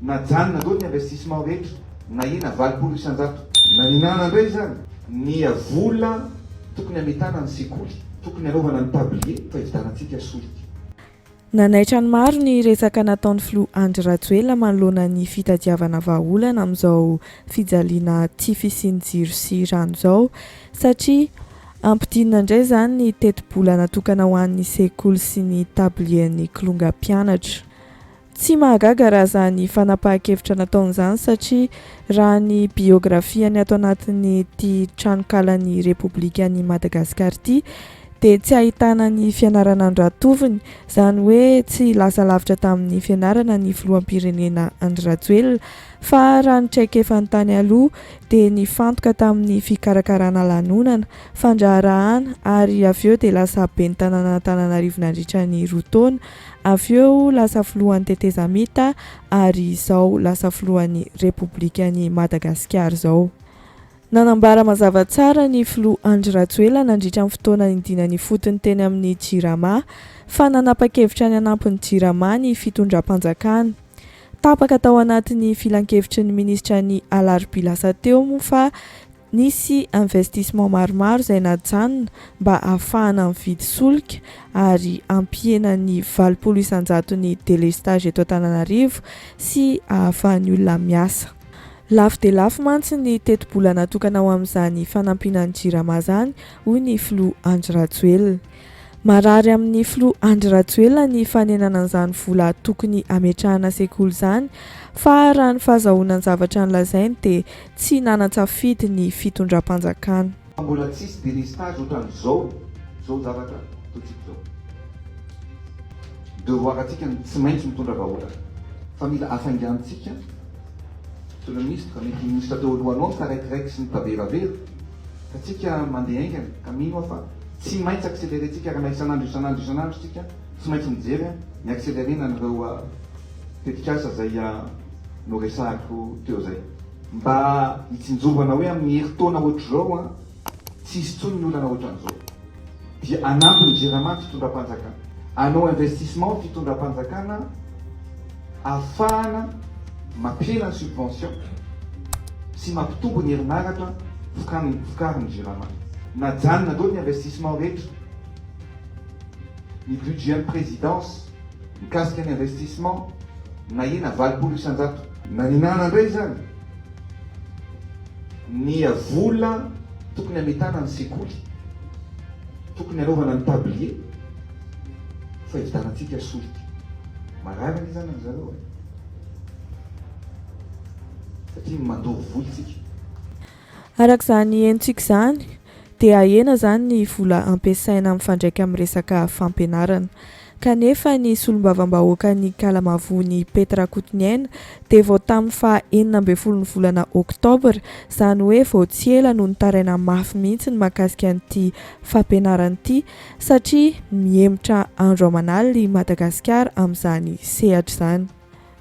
na janona dao ny investissement rehetra na ina 20 isan-jato na ninana indray zany ny vola tokony ametana ny sekoly tokony anaovana ny tablier fa hividianantsika solika. Nanaitra ny maro ny resaka nataon'ny Flo Andry Rajoelina manoloana ny fitadiavana vahaolana amin'izao fijaliana tsy fisiany jiro sy rano izao satria ampidinina indray zany ny teti-bola natokana ho an'ny sekoly sy ny tablier-ny kilonga mpianatra. Tsy mahagaga raha zany fanapahan-kevitra nataon'izany satria raha ny biografiany ato anatin'ny ty tranokalan'ny Repoblikan'i Madagasikara ity dia tsy ahitana ny fianaran'Andry Ratoviny, zany hoe tsy lasa lavitra tamin'ny fianarana ny filoham-pirenena Andry Rajoelina fa raha ny traikefa ny tany aloha dia nifantoka tamin'ny fikarakarana lanonana, fandraharahana ary avy eo dia lasa ben'ny tanàna Antananarivo nandritra ny 2 taona, avy eo lasa filohan'ny tetezamita ary izao lasa filohan'ny Repoblikan'i Madagasikara izao. Nanambara mazava tsara ny Flo Andry Rajoelina nandritra ny fotoana indinany fotony teny amin'ny JIRAMA fa nanapa-kevitra ny anampin'ny JIRAMA ny fitondram-panjakana. Tapaka tao anatin'ny filan-kevitry ny minisitra ny Alarobia lasa teo moa fa nisy investissement maromaro izay najanona mba ahafahana mividy solika ary ampihena ny 20 isan-jato ny délestage eto Antananarivo sy ahafahan'ny olona miasa. Lafo dia lafo mantsy ny teti-bola natokana ho amin'izany fanampinan'ny JIRAMA zany hoy ny Flo Andry Rajoelina. Marary amin'ny Flo Andry Rajoelina ny fanenana an'izany vola tokony ametrahana sekoly izany fa raha ny fahazahoana ny zavatra nolazainy dia tsy nanan-tsafidy ny fitondram-panjakana. Mbola tsisy délestage ohatran'izao zavatra totsika izao. Devoir atsika tsy maintsy mitondra vahoaka fa mila afaingantsika. Le ministre, mety ministre teo alohanao tsaraikiraiky sy ny taveravera fa tsika mandeha aingana ka mino fa tsy maintsy accélérentsika raha isan'andro tsika tsy maintsy mijery ny accélérena an'ireo tetikasa zay noresahako teo zay mba hitsinjovana hoe amin'ny herintaona ohatr'izao tsisy tsony ny olana ohatran'izao dia anampy ny JIRAMA fitondram-panjakana anao investissement fitondram-panjakana ahafahana mampihena ny subvention sy mampitombo ny herinaratra vokarin'ny JIRAMA. Na janona dao ny investissement rehetra ny budget ny présidence mikasika ny investissement na ina 20 isan-jato na ninana indray zany ny vola tokony ametana ny sekoly tokony anaovana ny tablier fa hividianantsika solika mararany zany amin'izareo satria mandovy volontsika. Arak'izany entsika izany dia ahena zany ny vola ampiasaina mifandraika amin'ny resaka fampianarana. Kanefa ny solombavam-bahoaka ny Kalamavony Petra Kotiniaina dia vao tamin'ny faha 19 ny volana Oktobra, izany hoe vao tsy ela no nitaraina mafy mihitsy ny mahakasika an'ity fampianarana ity satria mihemotra andro aman'alina Madagasikara amin'izany sehatra izany.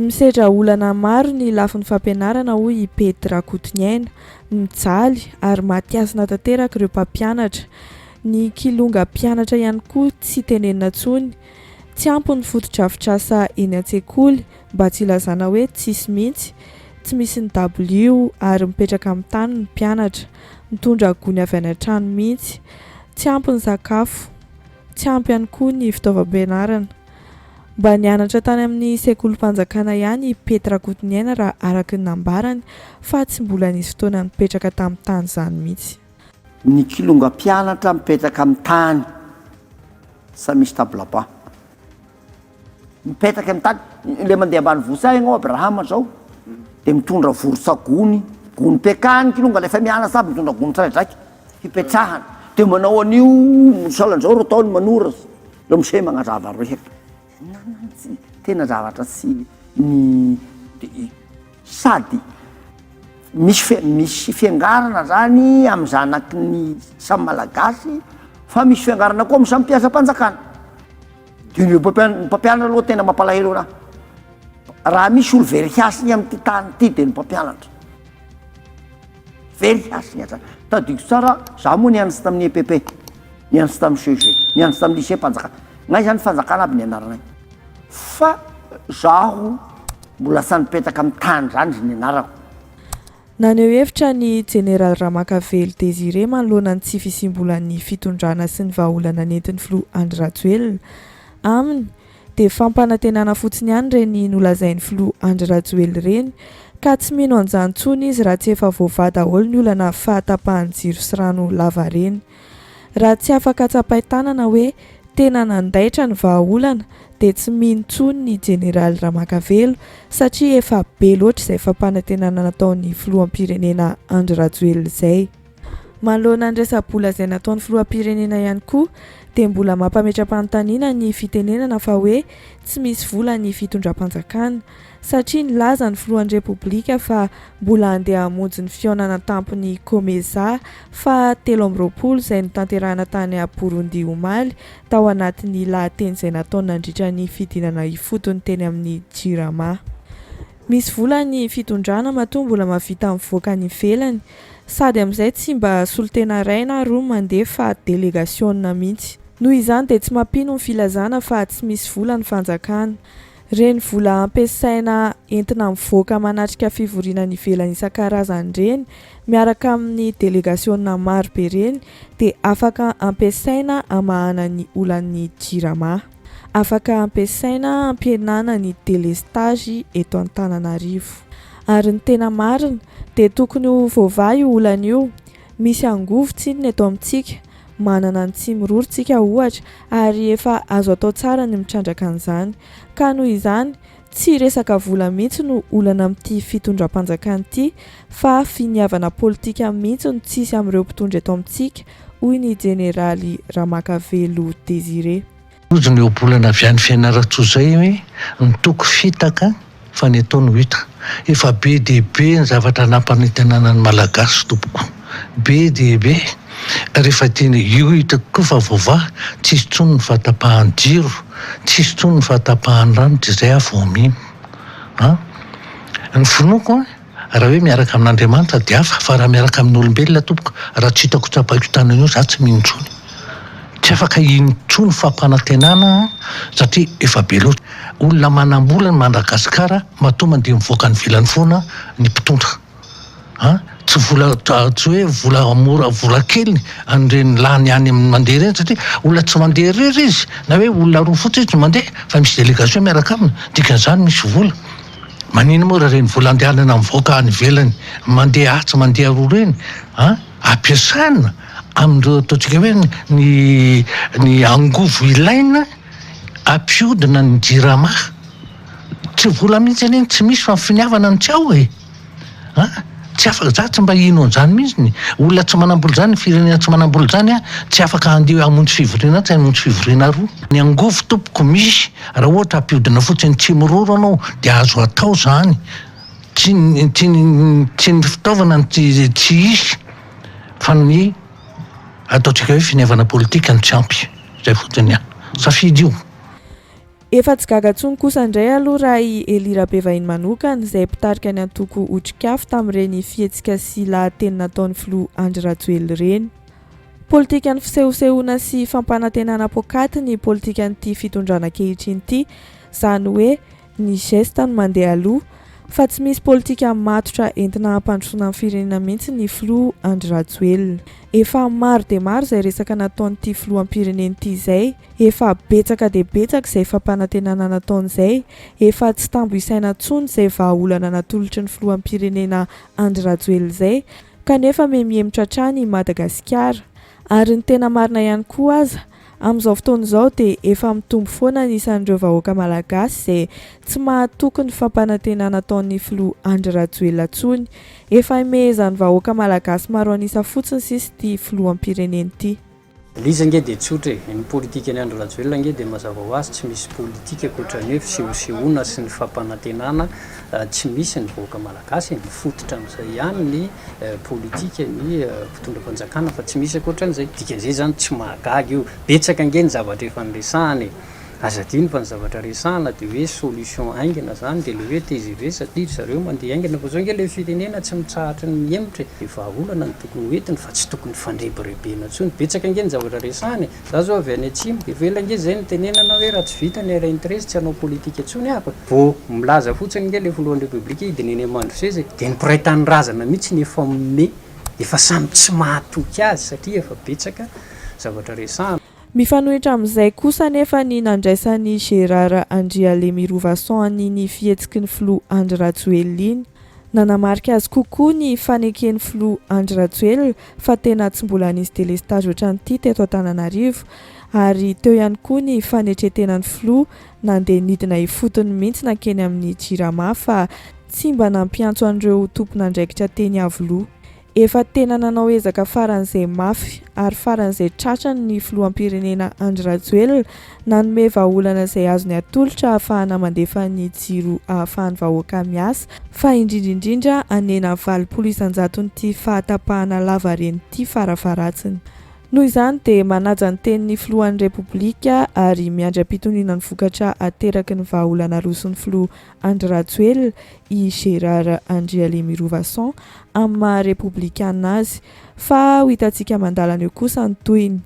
Misedra olana maro ny lafin'ny fampianarana hoy Petra Kotiniaina, mijaly ary matiasina tanteraka ireo mpampianatra. Ny kilonga mpianatra ihany koa tsy tenenina intsony. Tsy ampy ny foto-drafitrasa eny an-tsekoly mba tsy ilazana hoe tsisy mihitsy, tsy misy ny dabilio ary mipetraka amin'ny tany ny mpianatra, mitondra gony avy any an-trano mihitsy. Tsy ampy ny sakafo, tsy ampy ihany koa ny fitaovam-pianarana. Mba nianatra tany amin'ny sekolim-panjakana ihany Petra Kotiniaina raha araka ny nambarany fa tsy mbola nisy fotoana nipetraka tamin'ny tany izany mihitsy. Ny kilonga mpianatra mipetraka amin'ny tany sa misy tabla-ba mipetraka amin'ny tany le mandeha ambanivohitra ianao Abrahama zao dia mitondra vorosagony gony pekany kilonga lefa miana samy mitondra gony tsiraidraiky hipetrahana dia manao an'io salan'izao ro ataony manora lo miseh magnazava rehaka tena zavatra sy ny sady misy fiangarana zany amin'ny zanaky ny samy malagasy fa misy fiangarana koa amin'ny samy mpiasa-panjakana dia ny mpampianatra aloha tena mampalahelo anahy raha misy olo very hiasiny amin'ity tany ity dia ny mpampianatra very hiasiny aza tadiko tsara za moa nianatra tamin'ny EPP nianatra tamin'ny CG nianatra tamin'ny lycée mpanjakana ngay zany fanjakana aby ny anaranay fa zaho mbola sanipetaka amin'ny tany zany zy ny anarako. Naneo hevitra ny General Ramakavelo Désiré manoloana ny tsy fisimbolan'ny fitondrana sy ny vahaolana nentin'ny filoha Andry Rajoelina. Aminy dia fampanantenana fotsiny ihany ireny nolazain'ny filoha Andry Rajoelina ireny, ka tsy mino an'izany intsony izy raha tsy efa voavaha daholo ny olana fahatapahan'ny jiro sy rano lava ireny. Raha tsy afaka tsapain-tanana hoe tena nandaitra ny vahaolana dia tsy mino intsony ny General Ramakavelo satria efa be loatra izay fampanantenana nataon'ny filoham-pirenena Andry Rajoelina izay. Manoloana ny resa-bola izay nataon'ny filoham-pirenena ihany koa dia mbola mampametra-panontaniana ny fitenenana fa hoe tsy misy vola ny fitondram-panjakana satria nilaza ny filohan'ny repoblika fa mbola andeha hamonjy ny fihaonana tampony Komeza fa 2020 izay notanterahana tany a Burundi omaly tao anatin'ny lahateny izay nataony nandritra ny fidinana ifotony teny amin'ny Jirama. Misy vola ny fitondrana matoa mbola mahavita mivoaka ny ivelany sady amin'izay tsy mba solotena iray na roa mandeha fa delegasiona mihitsy. Noho izany dia tsy mampino ny filazana fa tsy misy vola ny fanjakana. Reny vola ampiasaina entina mivoaka manatrika fivoriana ny ivelany isan-karazany reny miaraka amin'ny delegasiona maro be reny dia afaka ampiasaina hamahana ny olan'ny Jirama. Afaka ampiasaina ampihenana ny délestage eto Antananarivo. Ary ny tena marina dia tokony ho voavaha io olana io. Misy angovo tsiny eto amintsika, manana ny tsy miroritsika ohatra ary efa azo atao tsara ny mitrandraka an'izany. Ka noho izany tsy resaka vola mihitsy no olana amin'ity fitondram-panjakana ity fa finiavana politika mihitsy no tsisy amin'ireo mpitondra eto amintsika, hoy ny Generaly Ramakavelo Désiré. Ojony eo bolana avy any Fianarantsoa zay hoe nitoko fitaka fa ny ataony hita. Efa be dia be ny zavatra nampanantenana ny malagasy tompoko. Be dia be. Rehefa tiany io hitako koa fa voavaha tsisy tsony ny fahatapahan'ny jiro, tsisy tsony ny fahatapahan'ny rano dia izay avoamino. Ny fonoko raha hoe miaraka amin'Andriamanitra dia hafa fa raha miaraka amin'ny olombelona tompoko raha tsy hitako tsapaiko tanana io za tsy mino tsony. Tsy afaka intsony fampanantenana satria efa be loatra. Olona manam-bola ny Madagasikara matoa mandeha mivoaka ny vilany foana ny mpitondra. Tsy vola tsy hoe vola mora vola kely an'ireny lany any amin'ny mandeha ireny satria olona tsy mandeha irery izy na hoe olona roa fotsiny tsy mandeha fa misy délégation miaraka aminy dikan'izany misy vola. Manino moa raha reny vola andehanana mivoaka any ivelany mandeha tsy mandeha roa reny ampiasaina amin'ireo ataontsika hoe ny angovo ilaina ampiodina ny Jirama. Tsy vola mihitsy eny tsy misy fa finiavana ny tsy ao e. Tsy afaka za tsy mba ino an'izany mihitsy. Olona tsy manam-bola zany, firenena tsy manam-bola zany tsy afaka andeha hamonjy fivoriana tsy hamonjy fivoriana roa. Ny angovo tompoko misy raha ohatra ampiodina fotsiny tsy miroro anao dia azo atao zany. Tsy ny fitaovana tsy isy fa ny ataontsika hoe finiavana politika ny tsy ampy. Zay fotsiny safidy io. Efa tsy gaga intsony kosa indray aloha raha i Elira Bevahiny manokana izay mpitarika ny antoko otrikafo tamin'ireny fihetsika sy lahateny nataon'ny filoha Andry Rajoelina ireny. Politika ny fisehosehoana sy fampanantenana pôkaty ny politika n'ity fitondrana ankehitriny ity, izany hoe ny gesta no mandeha aloha fa tsy misy politika matotra entina hampandrosoana amin'ny firenena mihitsy ny filoha Andry Rajoelina. Efa maro dia maro izay resaka nataon'ity filoham-pirenena ity izay, efa betsaka dia betsaka izay fampanantenana nataon'izay, efa tsy tambo isaina intsony izay vahaolana natolotry ny filoham-pirenena Andry Rajoelina izay, kanefa mihemihemitra hatrany i Madagasikara. Ary ny tena marina ihany koa aza, amin'izao fotoana izao dia efa mitombo foana ny isan'ireo vahoaka malagasy izay tsy mahatoky ny fampanantenana nataon'ny filoha Andry Rajoelina intsony. Efa imehezan'ny vahoaka malagasy maro anisa fotsiny sisy ity filoham-pirenena ity. Liza nge dia tsotra ny politika ny Andry Rajoelina nge dia mazava ho azy tsy misy politika ankoatran'ny hoe fisehosehoana sy ny fampanantenana tsy misy ny vahoaka malagasy ny fototra amin'izay ihany ny politika ny mpitondram-panjakana fa tsy misy ankoatran'izay. Dikan'izay zany tsy mahagaga io. Betsaka nge ny zavatra efa niresahany. azadiny fa ny zavatra resahana de hoe solution aingana zany de le hoe TGV satria zareo mandeha aingana fa zao nge le firenena tsy mitsahatra ny miemotra de vahaolana ny tokony hoentiny fa tsy tokony fandrebirebena ntsony betsaka nge ny zavatra resahany za zao avy any atsimo de vela nge zay ny tenenana hoe raha tsy vita ny rainteresse tsy hanao politika ntsony apa vo milaza fotsiny nge le voalohan'ny republika de neny Mandrosezy de ny mpiray-tany razana mihitsy ny efa me efa samy tsy mahatoky azy satria efa betsaka zavatra resahana. Mifanohitra amin'izay kosa nefa ny nandraisan'ny Gérard Andrialemy Rovason ny fihetsiky ny Flo Andry Rajoelina iny. Nanamarika azy kokoa ny faneken'ny Flo Andry Rajoelina fa tena tsy mbola nisy délestage ohatran'ity teto Antananarivo ary teo ihany koa ny fanetretenan'ny Flo nandeha nidina ifotony mihitsy nakeny amin'ny Jirama fa tsy mba nampiantso an'ireo tompon'andraikitra teny Avoloha. Efa tena nanao ezaka faran'izay mafy ary faran'izay tratrany ny filoham-pirenena Andry Rajoelina nanome vahaolana izay azony atolotra ahafahana mandefa ny jiro ahafahan'ny vahoaka miasa fa indrindrindrindra anena 800 nyity fahatapahana lava reny ity farafaratsiny. Noho izany dia manaja ny tenin'ny filohan'ny repoblika ary miandra-pitoniana ny vokatra ateraky ny vahaolana roson'ny Flo Andry Rajoelina i Gérard Andrialemy Rovason amin'ny maha repoblikanina azy fa ho hitantsika mandalana eo kosa ny tohiny.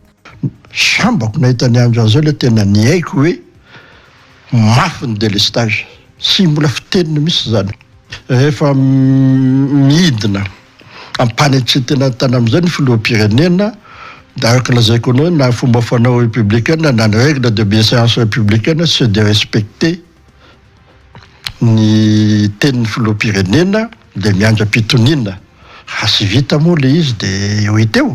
Sambako nahita ny andro an'izao le tena ny haiko hoe mafy ny délestage sy mbola fiteniny misy zany rehefa midina ampanetretena tany amin'izay ny filoham-pirenena da araka lazaiko anao na fomba fanao républicaine na ny règle de bienséance républicaine c'est de respecter ny tenin'ny filoham-pirenena de miandra-pitonina ha sy vita moa le izy de ho iteo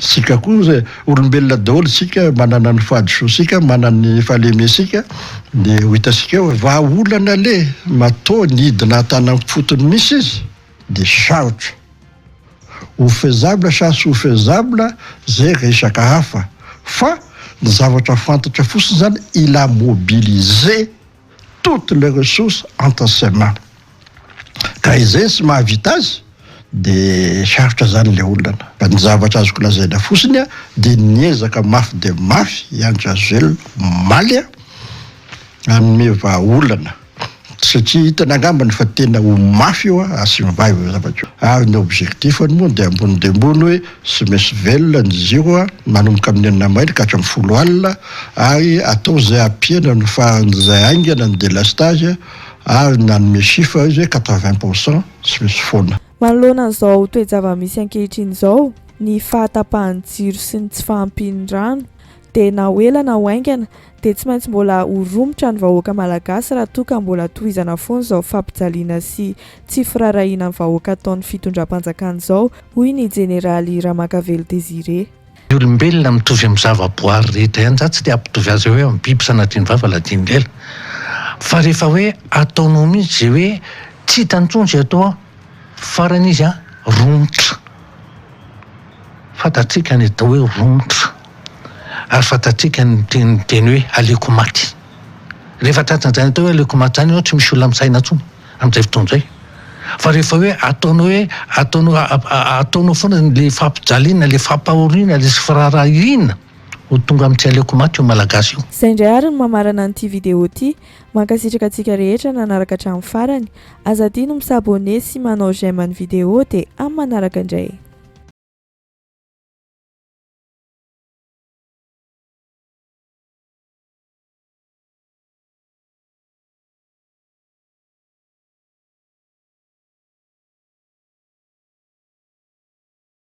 sika koa zay olombelona daholo sika manana ny fahadisoasika manana ny fahalemesika de ho hitasika hoe vahaolana le matoa ny hidina tany fotony misy izy de sarotra ho faisable sa sy ho faisable zay resaka hafa fa ny zavatra fantatra fotsiny zany il a mobilisé toutes les ressources entre ses mains ka izay sy mahavita azy de sarotra zany le olana fa ny zavatra azoko lazaina fotsiny a de niezaka mafy de mafy Andry Rajoelina maly a anome vahaolana satria hitana angambany fa tena ho mafy io a asy mivay zavatra ary ny objectifany moa de ambony hoe sy mainsy velona ny ziro a manomboka amin'ny enina maily ka hatramin'ny 10 alina ary atao zay ampiana ny faran'izay aingana ny délestage ary nanome chiffre izy hoe 80% sy misy foana. Manoloana an'izao toejava misy ankehitriny izao ny fahatapahan'ny jiro sy ny tsy fahampian'ny rano dia na hoela na ho aingana dia tsy maintsy mbola horomotra ny vahoaka malagasy raha toa ka mbola tohizana foana izao fampijaliana sy tsy firarahiana ny vahoaka ataon'ny fitondram-panjakana izao hoy ny jeneraly Ramakavelo Désiré. Ny olombelona mitovy amin'ny zavaboary rehetra ihany za tsy dia ampitovy azy hoe amin'ny biby sanatrin'ny vava ladiny lela fa rehefa hoe ataonao mihitsy zay hoe tsy hitantsony zay atao farany izy romotra fatatsika ny atao hoe romotra ary fatatsika ny teny hoe aleko maty rehefa tratran'izany atao hoe aleko maty zany tsy misy olona misaina ntsony amin'izay fotoana izay fa rehefa hoe ataonao foana le fampijaliana le fampahoriana le sy firarahina ho tonga amin'tsy aleko maty io malagasy io. Izay indray ary ny mamarana n'ity vidéo ity mankasitraka antsika rehetra nanaraka hatramin'ny farany aza tia no misabone sy manao j'aime ny vidéo dia amin'ny manaraka indray.